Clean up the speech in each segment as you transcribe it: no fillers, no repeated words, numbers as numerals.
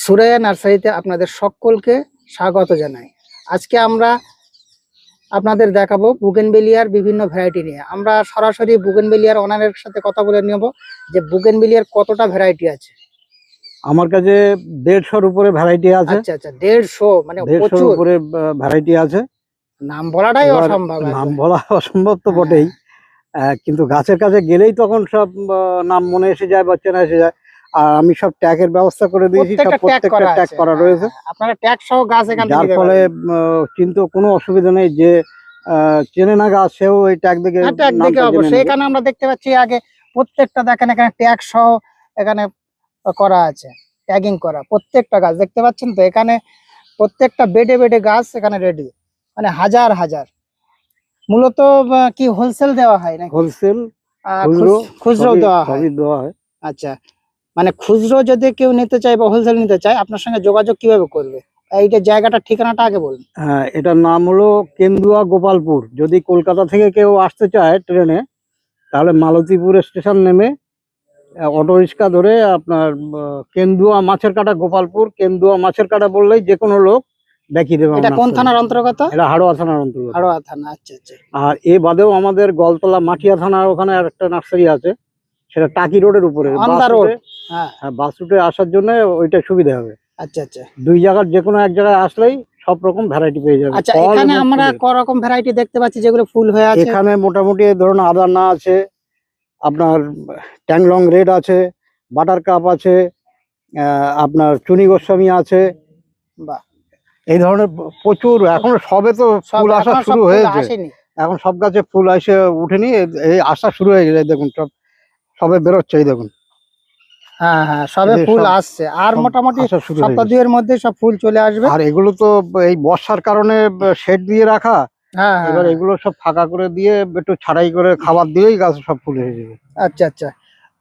সুরাইয়া নার্সারিতে আপনাদের সকলকে স্বাগত জানাই। আজকে আমরা আপনাদের দেখাবো বুগেনভেলিয়ার বিভিন্ন ভ্যারাইটি নিয়ে। আমরা সরাসরি বুগেনভেলিয়ার ওনারের সাথে কথা বলে নেব যে বুগেনভেলিয়ার কতটা ভ্যারাইটি আছে। আমার কাছে 150-এর উপরে ভ্যারাইটি আছে। আচ্ছা আচ্ছা, 150 মানে 150-এর উপরে ভ্যারাইটি আছে। নাম বলাটাই অসম্ভব। নাম বলা অসম্ভব তো বটেই, কিন্তু গাছের কাছে গেলেই তখন সব নাম মনে এসে যায় বা চেনা এসে যায়। আর আমি সব ট্যাগের ব্যবস্থা করে দিয়েছি, সব প্রত্যেকটা ট্যাগ করা রয়েছে। আপনারা ট্যাগ সহ গাছ এখান থেকে যার ফলে কিন্তু কোনো অসুবিধা নেই, যে চেনে না গাছ সেও এই ট্যাগ দেখে অবশ্যই। এখানে আমরা দেখতে পাচ্ছি আগে প্রত্যেকটা দেখেন এখানে ট্যাগ সহ এখানে করা আছে, ট্যাগিং করা প্রত্যেকটা গাছ দেখতে পাচ্ছেন তো। এখানে প্রত্যেকটা বেডে বেডে গাছ এখানে রেডি, মানে হাজার হাজার। মূলত কি হোলসেল দেওয়া হয় না? হোলসেল, খুচরো দেওয়া হয়। আচ্ছা, মানে খুচরো যদি কেউ নিতে চায় বা হোলসেল নিতে চায় আপনার সঙ্গে যোগাযোগ কিভাবে করবে? এইটা জায়গাটা ঠিকানাটা আগে বলুন। হ্যাঁ, এটার নাম হলো কেন্দুয়া গোপালপুর। যদি কলকাতা থেকে কেউ আসতে চায় ট্রেনে, তাহলে মালতীপুর স্টেশন নেমে অটো রিক্সা ধরে আপনার কেন্দুয়া মাছের কাটা গোপালপুর, কেন্দুয়া মাছের কাটা বললেই যে কোনো লোক দেখিয়ে দেবে। এটা কোন থানার অন্তর্গত? এটা হাড়োয়া থানার অন্তর্গত। হাড়োয়া থানা। আচ্ছা আচ্ছা। আর এ বাদেও আমাদের গলতলা মাটিয়া থানার ওখানে আর একটা নার্সারি আছে, সেটা টাকি রোডের উপরে। হ্যাঁ, বাস রুটে আসার জন্য ওইটা সুবিধা হবে। আচ্ছা আচ্ছা, দুই জায়গার যে কোনো এক জায়গায় আসলেই সব রকম ভ্যারাইটি পেয়ে যাবে। আচ্ছা, এখানে আমরা ক রকম ভ্যারাইটি দেখতে পাচ্ছি যেগুলো ফুল হয়ে আছে? এখানে মোটামুটি ধরুন আদানা আছে, আপনার ট্যাংলং রেড আছে, বাটার কাপ আছে, আপনার চুনি গোস্বামী আছে, এই ধরনের প্রচুর। এখন সবে তো ফুল আসা শুরু হয়েছে, এখন সব গাছে ফুল আসে উঠেনি, এই আসা শুরু হয়ে গেছে। দেখুন সবে বেরোচ্ছে, এই দেখুন। হ্যাঁ হ্যাঁ, সবে ফুল আসছে, আর মোটামুটি সপ্তাহ দুয়ের মধ্যে সব ফুল চলে আসবে। আর এগুলো তো এই বর্ষার কারণে শেড দিয়ে রাখা, এবার এগুলো সব ফাঁকা করে দিয়ে একটু ছাড়াই করে খাবার দিয়েই গাছ সব ফুল হয়ে যাবে। আচ্ছা আচ্ছা,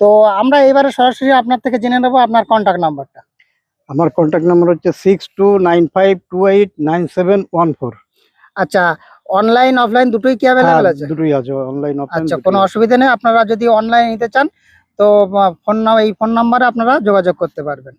তো আমরা এবারে সরাসরি আপনার থেকে জেনে নেবো আপনার কন্ট্যাক্ট নাম্বারটা। আমার কন্ট্যাক্ট নাম্বার হচ্ছে 6295289714। আচ্ছা, অনলাইন অফলাইন দুটোই কি অ্যাভেলেবল আছে? দুটোই আছে, অনলাইন অফলাইন। আচ্ছা, কোনো অসুবিধা নেই। আপনারা যদি অনলাইন নিতে চান তো এই ফোন নাম্বারে আপনারা যোগাযোগ করতে পারবেন।